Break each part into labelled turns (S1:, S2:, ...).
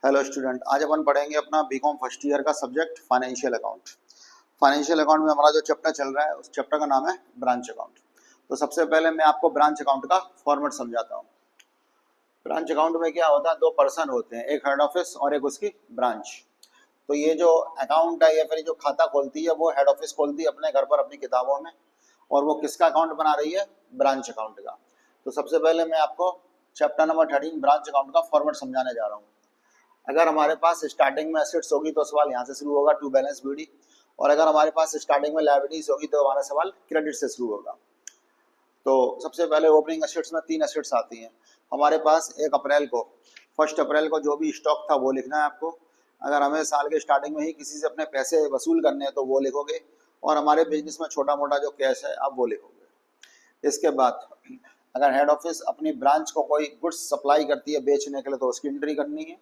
S1: Hello student, आज अपन पढ़ेंगे अपना बीकॉम फर्स्ट ईयर का subject financial account. Financial account में हमारा जो चैप्टर चल रहा है उस चैप्टर का नाम है ब्रांच अकाउंट। तो सबसे पहले मैं आपको ब्रांच अकाउंट का फॉर्मेट समझाता हूँ। ब्रांच अकाउंट में क्या होता है, दो पर्सन होते हैं, एक हेड ऑफिस और एक उसकी ब्रांच। तो ये जो अकाउंट है या फिर जो खाता खोलती है वो हेड ऑफिस खोलती है अपने घर पर अपनी किताबों में, और वो किसका अकाउंट बना रही है? ब्रांच अकाउंट का। तो सबसे पहले मैं आपको चैप्टर नंबर 13 ब्रांच अकाउंट का फॉर्मेट समझाने जा रहा हूँ। अगर हमारे पास स्टार्टिंग में एसेट्स होगी तो सवाल यहाँ से शुरू होगा, टू बैलेंस बीडी। और अगर हमारे पास स्टार्टिंग में लायबिलिटीज होगी तो हमारा सवाल क्रेडिट से शुरू होगा। तो सबसे पहले ओपनिंग एसेट्स में तीन एसेट्स आती हैं हमारे पास। 1 अप्रैल को, 1 अप्रैल को जो भी स्टॉक था वो लिखना है आपको। अगर हमें साल के स्टार्टिंग में ही किसी से अपने पैसे वसूल करने हैं तो वो लिखोगे, और हमारे बिजनेस में छोटा मोटा जो कैश है आप वो लिखोगे। इसके बाद अगर हेड ऑफिस अपनी ब्रांच को कोई गुड्स सप्लाई करती है बेचने के लिए तो उसकी एंट्री करनी है।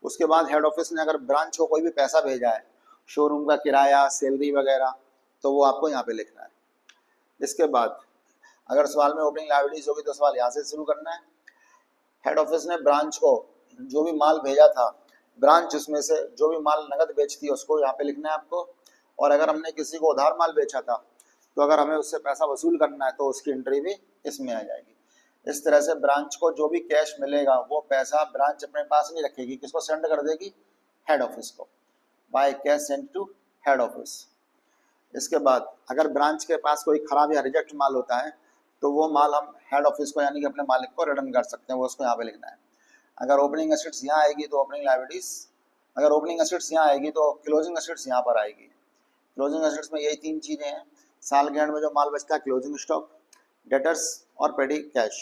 S1: उसके बाद हेड ऑफिस ने अगर ब्रांच को कोई भी पैसा भेजा है, शोरूम का किराया, सैलरी वगैरह, तो वो आपको यहाँ पे लिखना है। इसके बाद अगर सवाल में ओपनिंग लायबिलिटीज होगी तो सवाल यहाँ से शुरू करना है। हेड ऑफिस ने ब्रांच को जो भी माल भेजा था, ब्रांच उसमें से जो भी माल नगद बेचती है उसको यहाँ पे लिखना है आपको। और अगर हमने किसी को उधार माल बेचा था तो अगर हमें उससे पैसा वसूल करना है तो उसकी एंट्री भी इसमें आ जाएगी। इस तरह से ब्रांच को जो भी कैश मिलेगा वो पैसा ब्रांच अपने पास नहीं रखेगी, किसको सेंड कर देगी? हेड ऑफिस को। By cash send to head office. इसके बाद अगर ब्रांच के पास कोई खराब या रिजेक्ट माल होता है तो वो माल हम हेड ऑफिस को यानी कि अपने मालिक को रिटर्न कर सकते हैं, वो उसको यहाँ पे लिखना है। अगर ओपनिंग एसेट्स यहाँ आएगी तो ओपनिंग लायबिलिटीज, अगर ओपनिंग एसेट्स यहाँ आएगी तो क्लोजिंग एसेट्स यहाँ पर आएगी। क्लोजिंग एसेट्स में यही तीन चीजें हैं। साल के एंड में जो माल बचता है क्लोजिंग स्टॉक, डेटर्स और पेडी कैश।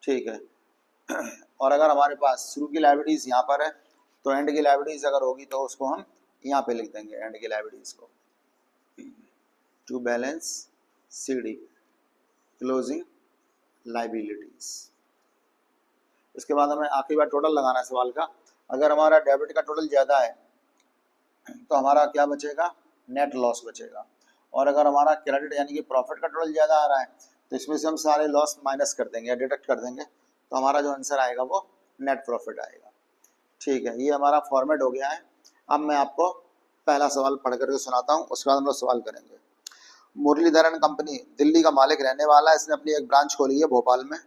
S1: ठीक है। और अगर हमारे पास शुरू की लायबिलिटीज यहाँ पर है तो एंड की लायबिलिटीज अगर होगी तो उसको हम यहाँ पे लिख देंगे, एंड की लायबिलिटीज को। To balance CD closing liabilities. इसके बाद हमें आखिरी बार टोटल लगाना है सवाल का। अगर हमारा डेबिट का टोटल ज्यादा है तो हमारा क्या बचेगा? नेट लॉस बचेगा। और अगर हमारा क्रेडिट यानी कि प्रॉफिट का टोटल ज्यादा आ रहा है तो इसमें से हम सारे लॉस माइनस कर देंगे या डिडक्ट कर देंगे, तो हमारा जो आंसर आएगा वो नेट प्रॉफिट आएगा। ठीक है, ये हमारा फॉर्मेट हो गया है। अब मैं आपको पहला सवाल पढ़ करके सुनाता हूँ, उसके बाद हम लोग सवाल करेंगे। मुरलीधरन कंपनी दिल्ली का मालिक रहने वाला है, इसने अपनी एक ब्रांच खोली है भोपाल में।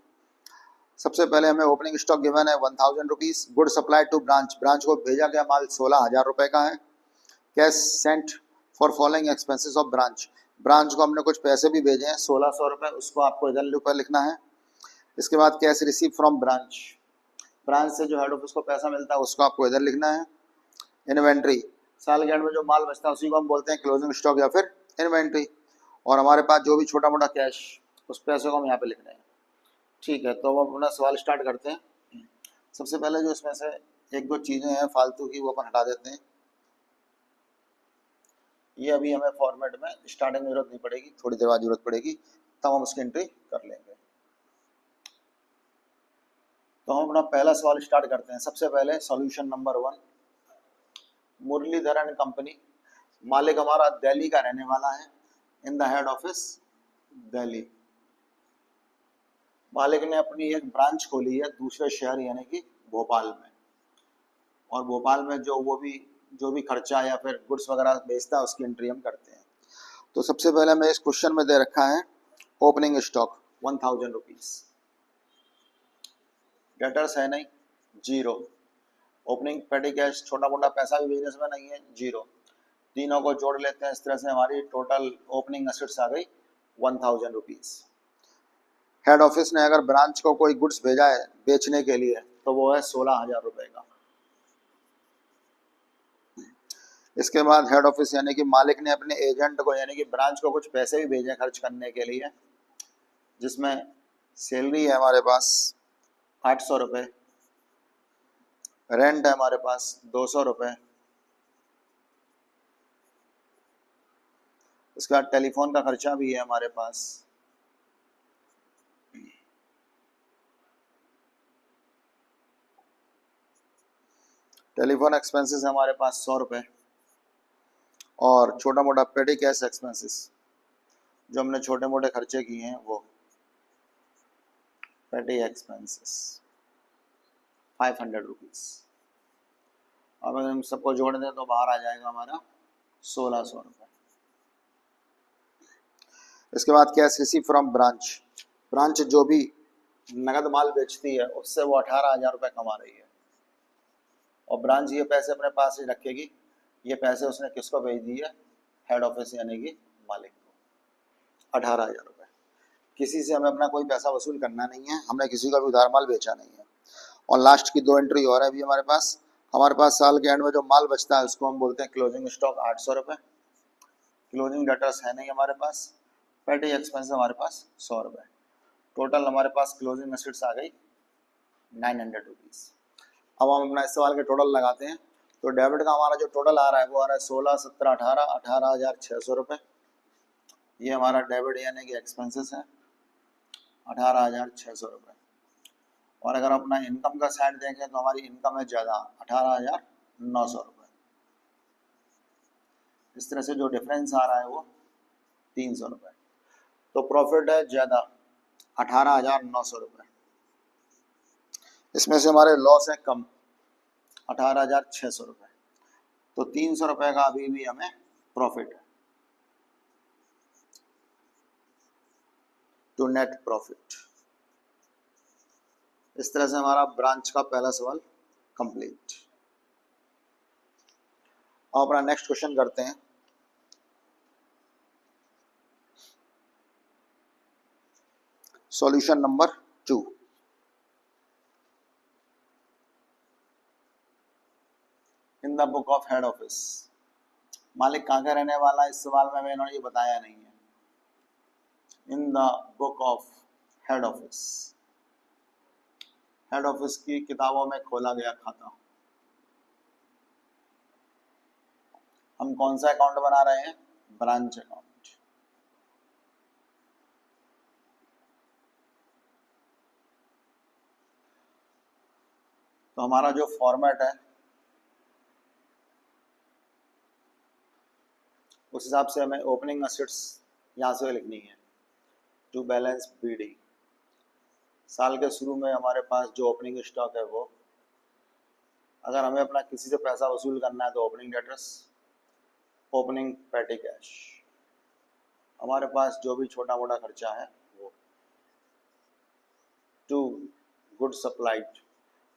S1: सबसे पहले हमें ओपनिंग स्टॉक गिवन है 1000 rupees. Good supply to branch, branch को भेजा गया माल 16,000 रुपए का है। Cash sent for following expenses of branch, branch को हमने कुछ पैसे भी भेजे हैं 1600 रुपए, उसको आपको इधर ऊपर लिखना है। इसके बाद cash receive from branch, branch से जो हेड ऑफिस को पैसा मिलता है उसको आपको इधर लिखना है। इन्वेंट्री, साल के एंड में जो माल बचता है उसी को हम बोलते हैं क्लोजिंग स्टॉक या फिर इन्वेंट्री। और हमारे पास जो भी छोटा मोटा कैश, उस पैसे को हम यहाँ पे लिख रहे हैं। ठीक है, तो हम अपना सवाल स्टार्ट करते हैं। सबसे पहले जो इसमें से एक दो चीजें हैं फालतू की वो अपन हटा देते हैं। ये अभी हमें फॉर्मेट में स्टार्टिंग में जरूरत नहीं पड़ेगी, थोड़ी देर बाद जरूरत पड़ेगी, तब हम उसकी एंट्री कर लेंगे। तो हम अपना पहला सवाल स्टार्ट करते हैं। सबसे पहले सॉल्यूशन नंबर 1, मुरलीधरन कंपनी, मालिक हमारा दिल्ली का रहने वाला है। In the head office Delhi, मालिक ने अपनी एक ब्रांच खोली है दूसरे शहर यानी कि भोपाल में। और भोपाल में जो भी खर्चा या फिर गुड्स वगैरह बेचता है उसकी एंट्री हम करते हैं। तो सबसे पहले हमें इस क्वेश्चन में दे रखा है ओपनिंग स्टॉक 1000 रुपीज, डेटर्स है नहीं, जीरो। ओपनिंग पेटी कैश, छोटा मोटा पैसा भी बिजनेस में नहीं है, जीरो। तीनों को जोड़ लेते हैं, इस तरह से हमारी टोटल ओपनिंग एसेट्स आ गई 1000 रुपीज। हेड ऑफिस ने अगर ब्रांच को कोई गुड्स भेजा है बेचने के लिए तो वो है 16,000 रुपए का। इसके बाद हेड ऑफिस यानी कि मालिक ने अपने एजेंट को यानी कि ब्रांच को कुछ पैसे भी भेजे खर्च करने के लिए, जिसमें सैलरी है हमारे पास 800 रुपये, रेंट है हमारे पास 200 रुपये, इसके बाद टेलीफोन का खर्चा भी है हमारे पास, टेलीफोन एक्सपेंसेस है हमारे पास 100 रुपये, और छोटा मोटा पेटी कैश एक्सपेंसेस जो हमने छोटे मोटे खर्चे किए हैं वो पेटी एक्सपेंसेस 500 रुपीज। अब अगर हम सबको जोड़ दें तो बाहर आ जाएगा हमारा 1600 रुपये। इसके बाद cash receive from branch, branch जो भी नगद माल बेचती है उससे वो 18,000 रुपये कमा रही है, और ब्रांच ये पैसे अपने पास ही रखेगी। ये पैसे उसने किसको भेज दिए? हेड ऑफिस यानी कि मालिक को, 18,000 रुपये। किसी से हमें अपना कोई पैसा वसूल करना नहीं है, हमने किसी का भी उधार माल बेचा नहीं है। और लास्ट की 2 एंट्री और है अभी हमारे पास साल के एंड में जो माल बचता है उसको हम बोलते हैं क्लोजिंग स्टॉक 800 रुपये। क्लोजिंग डेटर्स है नहीं हमारे पास, पेटी एक्सपेंस हमारे पास 100 रुपये। टोटल हमारे पास क्लोजिंग एसेट्स आ गई 900 रुपीज़। अब हम अपना इस सवाल के टोटल लगाते हैं, तो डेबिट का हमारा जो टोटल आ रहा है वो आ रहा है 16, 17, 18,600 रुपये। ये हमारा डेबिट यानी कि एक्सपेंसेस है 18,600 रुपये। और अगर अपना इनकम का साइड देखें तो हमारी इनकम है ज़्यादा 18,900 रुपये। इस तरह से जो डिफरेंस आ रहा है वो 300 रुपये। तो प्रॉफिट है ज़्यादा 18,900 रुपये, इसमें से हमारे लॉस है कम 18,600 रुपये। तो 300 रुपये का अभी भी हमें प्रॉफिट है, टू नेट प्रॉफिट। इस तरह से हमारा ब्रांच का पहला सवाल कंप्लीट। अब अपना नेक्स्ट क्वेश्चन करते हैं। Solution number 2। In the book of head office, मालिक कहाँ का रहने वाला है इस सवाल में इन्होंने ये बताया नहीं है। In the book of head office, head office की किताबों में खोला गया खाता। हम कौन सा अकाउंट बना रहे हैं? Branch account. तो हमारा जो फॉर्मेट है उस हिसाब से हमें ओपनिंग असेट्स यहाँ से लिखनी है, टू बैलेंस बीडी। साल के शुरू में हमारे पास जो ओपनिंग स्टॉक है वो, अगर हमें अपना किसी से पैसा वसूल करना है तो ओपनिंग डेटर्स, ओपनिंग पेटी कैश। हमारे पास जो भी छोटा मोटा खर्चा है वो। टू गुड सप्लाइड,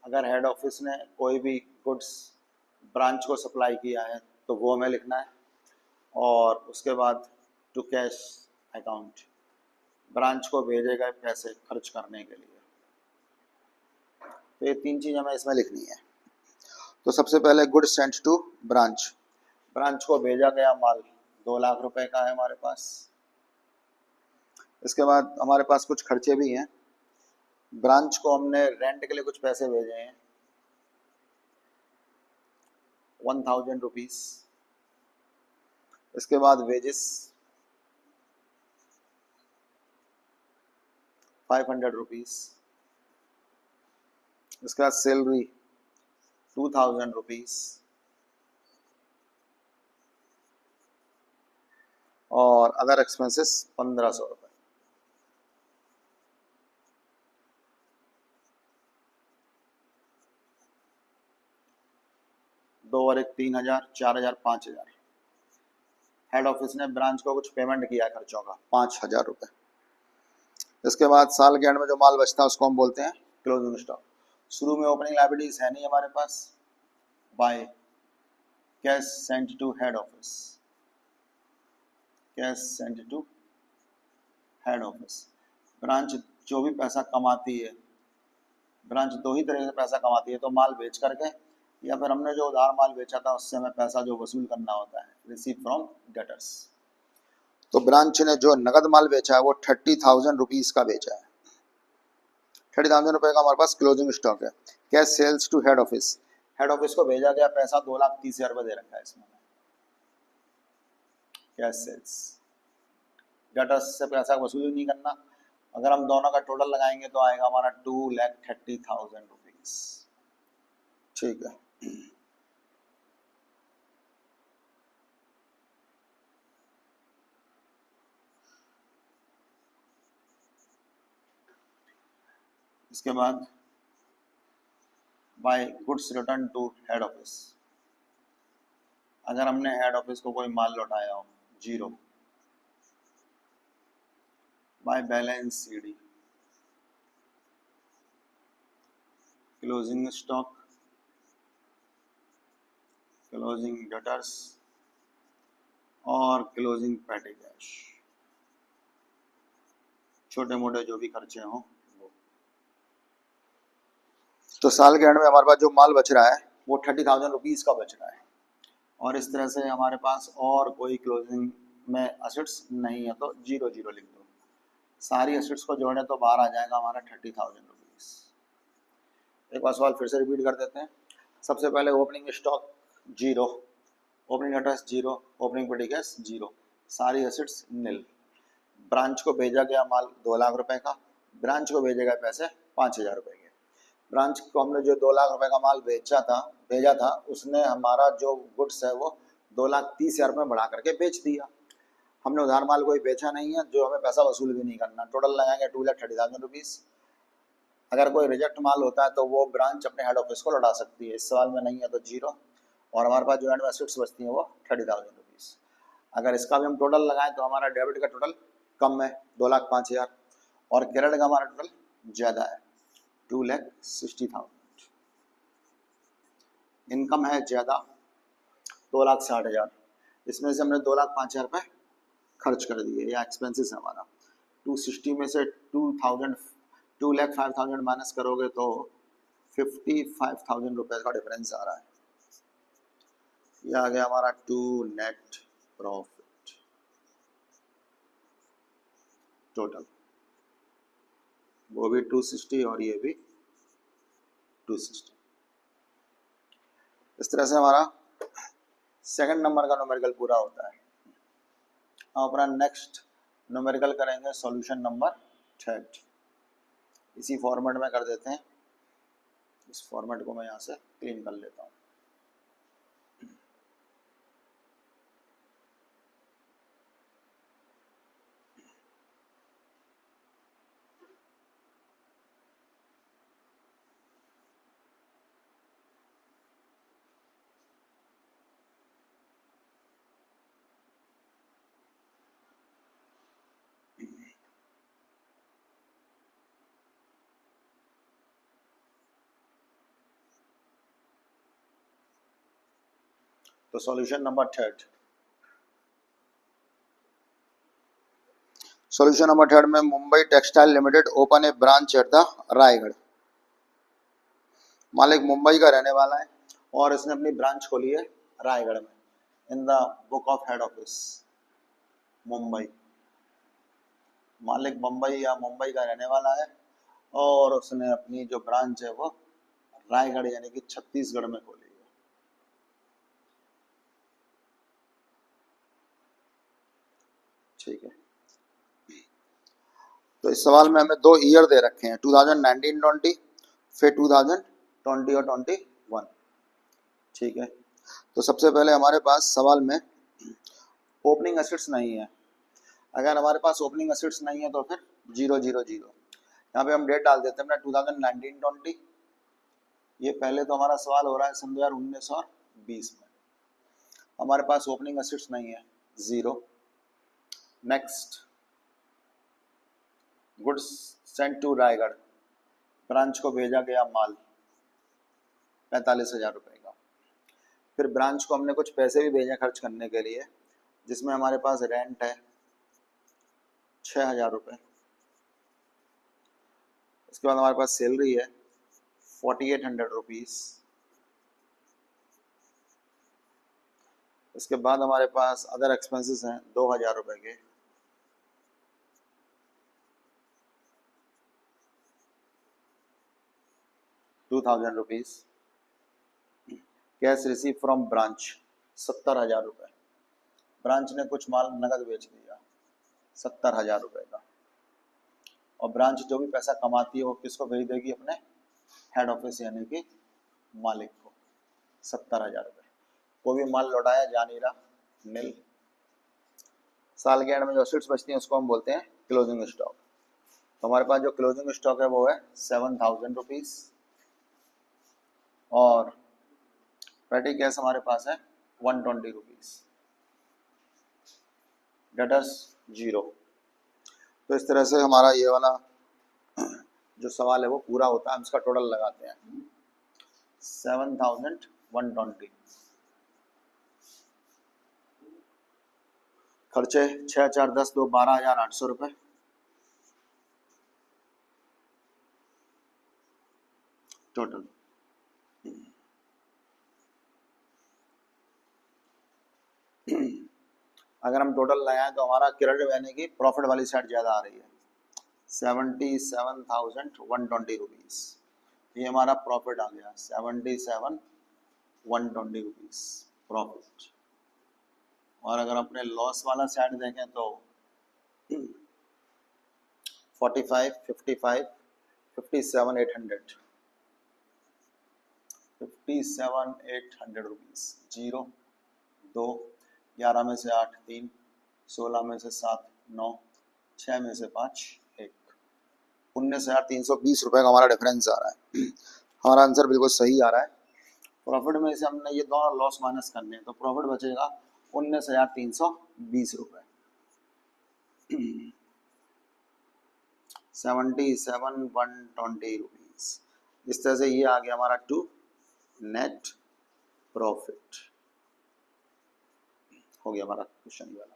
S1: अगर हेड ऑफिस ने कोई भी गुड्स ब्रांच को सप्लाई किया है तो वो हमें लिखना है। और उसके बाद टू कैश अकाउंट, ब्रांच को भेजे गए पैसे खर्च करने के लिए। तो ये 3 चीज़ हमें इसमें लिखनी है। तो सबसे पहले goods Saint to branch, branch को भेजा गया माल 2 लाख रुपए का है हमारे पास। इसके बाद हमारे पास कुछ खर्चे भी हैं, ब्रांच को हमने रेंट के लिए कुछ पैसे भेजे हैं 1000 रुपीज़। इसके बाद वेजेस 500 रुपीज़। इसके बाद सैलरी 2000 रुपीज़। और अदर एक्सपेंसेस 1500 रुपये। दो और एक 3000, 4000, 5000। हेड ऑफिस ने ब्रांच को कुछ पेमेंट किया खर्चों का 5000 रुपये। इसके बाद साल के एंड में जो माल बचता है उसको हम बोलते हैं क्लोजिंग स्टॉक। शुरू में ओपनिंग लायबिलिटीज है नहीं हमारे पास, by cash sent to head office, cash sent to head office. Branch जो भी पैसा कमाती है, ब्रांच 2 ही तरह से पैसा कमाती है, तो माल बेच करके या फिर हमने जो उधार माल बेचा था उससे हमें पैसा जो वसूल करना होता है, रिसीव फ्रॉम डेटर्स। तो ब्रांच ने जो नगद माल बेचा है वो 30,000 रुपीज़ का बेचा है। 30,000 रुपये का हमारे पास क्लोजिंग स्टॉक है। Cash sales to head office, head office को भेजा गया पैसा 2,30,000 रुपये दे रखा है इसमें। कैश सेल्स, डेटर्स से पैसा वसूल नहीं करना। अगर हम दोनों का टोटल लगाएंगे तो आएगा हमारा 2,30,000 रुपीज़। ठीक है। इसके बाद bye goods return to head office, अगर हमने हेड ऑफिस को कोई माल लौटाया हो 0 by balance CD, closing stock, closing debtors और क्लोजिंग पेटी कैश, छोटे मोटे जो भी खर्चे हों वो। तो साल के एंड में हमारे पास जो माल बच रहा है वो 30,000 रुपीज़ का बच रहा है, और इस तरह से हमारे पास और कोई क्लोजिंग में एसेट्स नहीं है, तो 0 0 लिख दो। सारी एसेट्स को जोड़े तो बाहर आ जाएगा हमारा 30,000 रुपीज़। एक बार सवाल फिर से रिपीट कर देते हैं। सबसे पहले opening stock 0, opening address 0, opening पेटी कैश 0, सारी एसेट्स निल। ब्रांच को भेजा गया माल 2 लाख रुपए का, ब्रांच को भेजे गए पैसे 5,000 रुपए के। ब्रांच को हमने जो 2 लाख रुपए का माल भेजा था उसने हमारा जो गुड्स है वो 2,30,000 रुपये बढ़ा करके बेच दिया। हमने उधार माल कोई बेचा नहीं है, जो हमें पैसा वसूल भी नहीं करना। टोटल लगाएंगे 2,30,000 रुपीज़। अगर कोई रिजेक्ट माल होता है तो वो ब्रांच अपने हेड ऑफिस को लौटा सकती है। इस सवाल में नहीं है तो 0, और हमारे पास जो एंड में एसेट्स बचती हैं वो 30,000 रुपीज़। अगर इसका भी हम टोटल लगाएं तो हमारा डेबिट का टोटल कम है 2,05,000, और क्रेडिट का हमारा टोटल ज़्यादा है 2,60,000। इनकम है ज़्यादा 2,60,000, इसमें से हमने 2,05,000 रुपये खर्च कर दिए, या एक्सपेंसेस है हमारा। 260 में से 2,05,000 माइनस करोगे तो 55,000 रुपये का डिफरेंस आ रहा है। यह आ गया हमारा टू नेट प्रॉफिट टोटल, वो भी 260 और ये भी 260। इस तरह से हमारा सेकंड नंबर का न्यूमेरिकल पूरा होता है। हम अपना नेक्स्ट न्यूमेरिकल करेंगे सॉल्यूशन नंबर 3। इसी फॉर्मेट में कर देते हैं। इस फॉर्मेट को मैं यहाँ से क्लीन कर लेता हूँ। तो सॉल्यूशन नंबर 3, सॉल्यूशन नंबर 3 में Mumbai textile limited open A branch at the Raigarh. मालिक मुंबई का रहने वाला है और इसने अपनी ब्रांच खोली है रायगढ़ में, in the book of head office Mumbai. मालिक मुंबई या मुंबई का रहने वाला है और उसने अपनी जो ब्रांच है वो रायगढ़ यानी कि छत्तीसगढ़ में खोली है। ठीक है, तो इस सवाल में हमें 2 ईयर दे रखे हैं, 2019-20, फिर 2020 और 21। ठीक है, तो सबसे पहले हमारे पास सवाल में ओपनिंग एसेट्स नहीं है। अगर हमारे पास ओपनिंग एसेट्स नहीं है तो फिर 0 0 0। यहाँ पे हम डेट डाल देते हैं अपना 2019-20। ये पहले तो हमारा सवाल हो रहा है सन 2019 और 20 में। हमारे पास ओपनिंग एसेट्स नहीं है, 0। Next, goods Saint to Raigarh, branch को भेजा गया माल 45,000 रुपये का। फिर ब्रांच को हमने कुछ पैसे भी भेजे खर्च करने के लिए, जिसमें हमारे पास रेंट है 6,000 रुपये। इसके बाद हमारे पास सैलरी है 4,800 रुपीज़। इसके बाद हमारे पास अदर एक्सपेंसेस हैं 2,000 रुपये के। ₹2,000। कैश रिसीव फ्रॉम ब्रांच 70,000 रुपये। ब्रांच ने कुछ माल नगद बेच दिया 70,000 रुपये का, और ब्रांच जो भी पैसा कमाती है वो किसको भेज देगी? अपने हेड ऑफिस यानी कि मालिक को 70,000 रुपये। कोई भी माल लौटाया जा नहीं रहा, निल। साल के एंड में जो एसेट्स बचती हैं उसको हम बोलते हैं क्लोजिंग स्टॉक। तो हमारे पास जो क्लोजिंग स्टॉक है वो है 7,000 रुपीज़, और पेटी कैश हमारे पास है 120 रुपीज, डेटर्स 0। तो इस तरह से हमारा ये वाला जो सवाल है वो पूरा होता है। हम इसका टोटल लगाते हैं 7120। खर्चे 6 4 10 2 12,800 रुपये। टोटल अगर हम टोटल लगाएं तो हमारा क्रेडिट यानी कि प्रॉफिट वाली साइड ज़्यादा आ रही है 77,120 रुपीज़। ये हमारा प्रॉफिट आ गया 77,120 रुपीज़ प्रॉफिट। और अगर अपने लॉस वाला साइड देखें तो 45 55 57,800 रुपीज़। 0 2 11 में से 8 3 16 में से 7 9 6 में से 5 1 19,320 रुपये का हमारा डिफरेंस आ रहा है। हमारा आंसर बिल्कुल सही आ रहा है। प्रॉफिट में से हमने ये दोनों लॉस माइनस करने हैं तो प्रॉफिट बचेगा 19,320 रुपये 77,120 रुपीज़। इस तरह से ये आ गया हमारा टू नेट प्रॉफिट। हो गया हमारा क्वेश्चन वाला।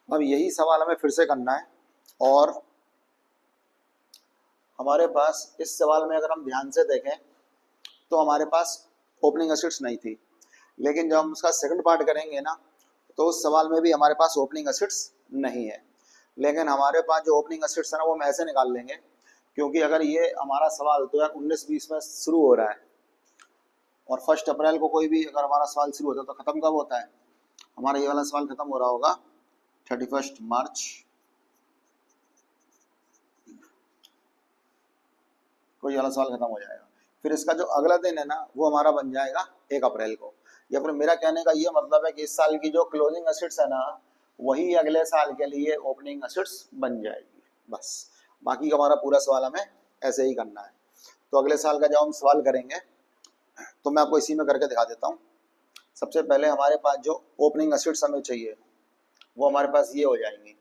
S1: अब यही सवाल हमें फिर से करना है और हमारे पास इस सवाल में अगर हम ध्यान से देखें तो हमारे पास ओपनिंग एसेट्स नहीं थी, लेकिन जब हम उसका सेकंड पार्ट करेंगे ना तो उस सवाल में भी हमारे पास ओपनिंग एसेट्स नहीं है, लेकिन हमारे पास जो ओपनिंग एसेट्स है ना वो हम ऐसे निकाल लेंगे, क्योंकि अगर ये हमारा सवाल 2019-20 में शुरू हो रहा है और 1 अप्रैल को कोई भी अगर हमारा सवाल शुरू होता है तो ख़त्म कब होता है? हमारा ये वाला सवाल खत्म हो रहा होगा 31 मार्च को, ये वाला सवाल खत्म हो जाएगा। फिर इसका जो अगला दिन है ना वो हमारा बन जाएगा 1 अप्रैल को। या फिर मेरा कहने का ये मतलब है कि इस साल की जो क्लोजिंग एसेट्स है ना वही अगले साल के लिए ओपनिंग एसेट्स बन जाएगी, बस। बाकी का हमारा पूरा सवाल हमें ऐसे ही करना है। तो अगले साल का जब हम सवाल करेंगे तो मैं आपको इसी में करके दिखा देता हूँ। सबसे पहले हमारे पास जो ओपनिंग एसेट्स हमें चाहिए वो हमारे पास ये हो जाएंगी।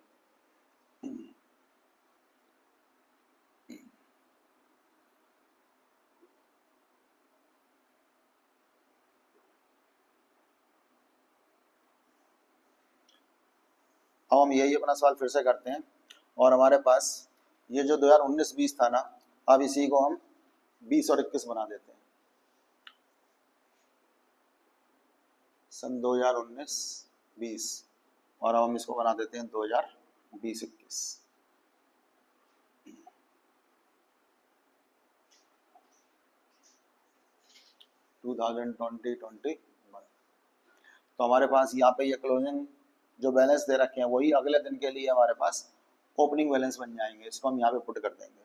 S1: अब हम यही अपना सवाल फिर से करते हैं और हमारे पास ये जो 2019-20 था ना, अब इसी को हम 20 और 21 बना देते हैं। सन 2019-20 और अब हम इसको बना देते हैं 2020-21। तो हमारे पास यहाँ पे ये क्लोजिंग जो बैलेंस दे रखे हैं वही अगले दिन के लिए हमारे पास ओपनिंग बैलेंस बन जाएंगे। इसको हम यहाँ पे पुट कर देंगे।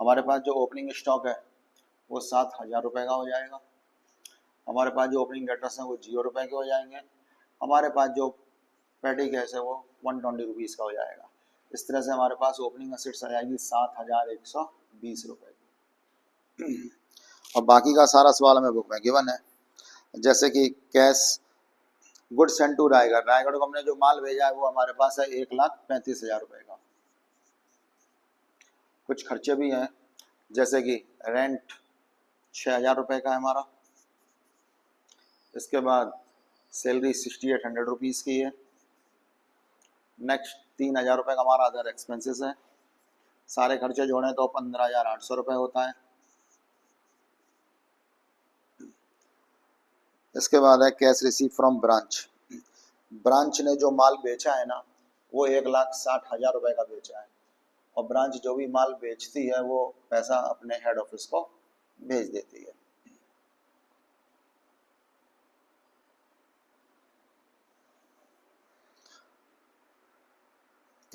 S1: हमारे पास जो ओपनिंग स्टॉक है वो 7,000 रुपये का हो जाएगा। हमारे पास जो ओपनिंग डेटर्स हैं वो 0 रुपये के हो जाएंगे। हमारे पास जो पेटी कैश है वो 120 रुपीज़ का हो जाएगा। इस तरह से हमारे पास ओपनिंग एसेट्स आ जाएगी 7,120 रुपये की। और बाकी का सारा सवाल हमें बुक में गिवन है, जैसे कि cash goods send to Raigarh. Raigarh को हमने जो माल भेजा है वो हमारे पास है 1,35,000 रुपये का। कुछ खर्चे भी हैं, जैसे कि रेंट 6,000 रुपये का है हमारा। इसके बाद सैलरी 6,800 रुपीज़ की है। नेक्स्ट 3,000 रुपये का हमारा अदर एक्सपेंसेस है। सारे खर्चे जोड़ें तो 15,800 रुपये होता है। इसके बाद है cash receive from branch. Branch ने जो माल बेचा है ना वो 1,60,000 रुपये का बेचा है, और ब्रांच जो भी माल बेचती है वो पैसा अपने हेड ऑफिस को भेज देती है।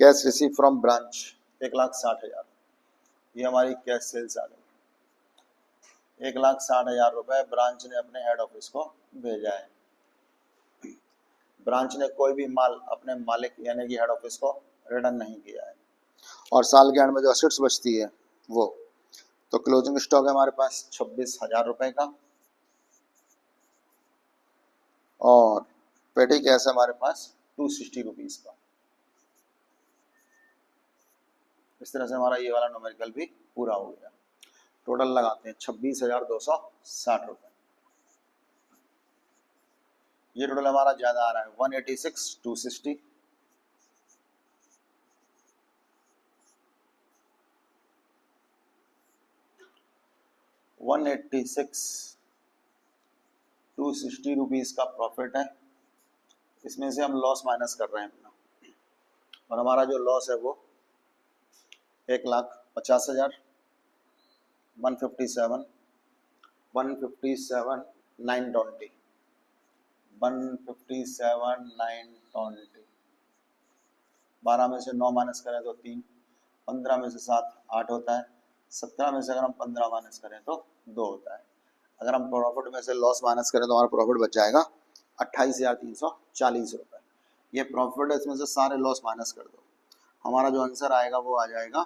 S1: कैश रिसीव फ्रॉम ब्रांच 1,60,000, ये हमारी कैश सेल्स आ गई। 1,60,000 रुपये ब्रांच ने अपने हेड ऑफिस को भेजा है। ब्रांच ने कोई भी माल अपने मालिक यानी कि हेड ऑफिस को रिटर्न नहीं किया है। और साल के एंड में जो असेट्स बचती है वो तो क्लोजिंग स्टॉक है हमारे पास 26,000 रुपए का, और पेटी कैश है हमारे पास 260 रुपीज का। इस तरह से हमारा ये वाला न्यूमेरिकल भी पूरा हो गया। टोटल लगाते हैं 26,260 रुपए। ये टोटल हमारा ज्यादा आ रहा है 186,260, ₹186,260 का प्रॉफिट है। इसमें से हम लॉस माइनस कर रहे हैं अपना, और हमारा जो लॉस है वो 1,50,000, 157,920, 157,920। 12 में से 9 माइनस करें तो 3, 15 में से 7 8 होता है, 17 में से अगर हम 15 माइनस करें तो 2 होता है। अगर हम प्रॉफिट में से लॉस माइनस करें तो हमारा प्रॉफिट बच जाएगा 28,340 रुपये। ये प्रॉफिट है, इसमें से सारे लॉस माइनस कर दो, हमारा जो आंसर आएगा वो आ जाएगा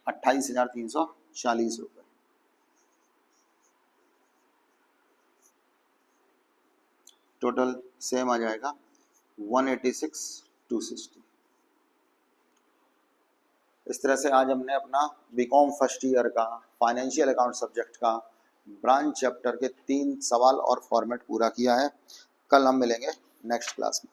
S1: 28,340 रुपये। टोटल सेम आ जाएगा 186,260। इस तरह से आज हमने अपना बीकॉम फर्स्ट ईयर का फाइनेंशियल अकाउंट सब्जेक्ट का ब्रांच चैप्टर के 3 सवाल और फॉर्मेट पूरा किया है। कल हम मिलेंगे नेक्स्ट क्लास में।